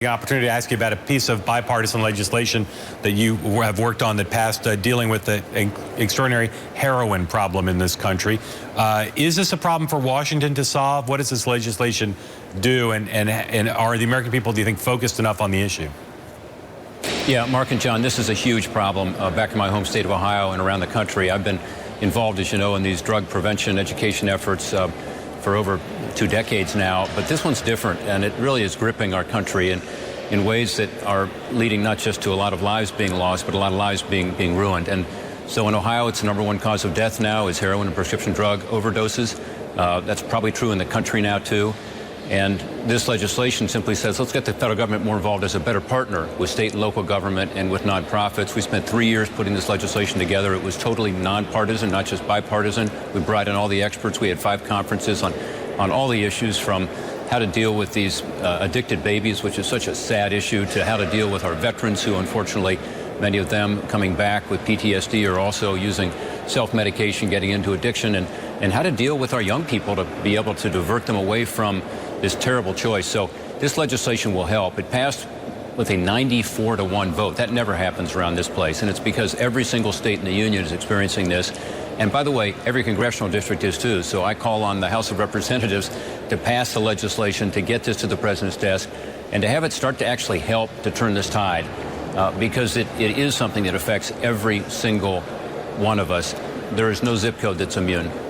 The opportunity to ask you about a piece of bipartisan legislation that you have worked on that passed dealing with the extraordinary heroin problem in this country. Is this a problem for Washington to solve? What does this legislation do? And are the American people, do you think, focused enough on the issue? Yeah, Mark and John, this is a huge problem back in my home state of Ohio and around the country. I've been involved, as you know, in these drug prevention education efforts for over 2 decades now, but this one's different, and it really is gripping our country in ways that are leading not just to a lot of lives being lost, but a lot of lives being ruined. And so in Ohio, it's the #1 cause of death now is heroin and prescription drug overdoses. That's probably true in the country now, too. And this legislation simply says, let's get the federal government more involved as a better partner with state and local government and with nonprofits. We spent 3 years putting this legislation together. It was totally nonpartisan, not just bipartisan. We brought in all the experts. We had 5 conferences on all the issues, from how to deal with these addicted babies, which is such a sad issue, to how to deal with our veterans who, unfortunately, many of them coming back with PTSD are also using self-medication, getting into addiction, and how to deal with our young people to be able to divert them away from this terrible choice. So this legislation will help. It passed with a 94-to-1 vote. That never happens around this place, and it's because every single state in the union is experiencing this. And by the way, every congressional district is too. So I call on the House of Representatives to pass the legislation, to get this to the president's desk, and to have it start to actually help to turn this tide, because it is something that affects every single one of us. There is no zip code that's immune.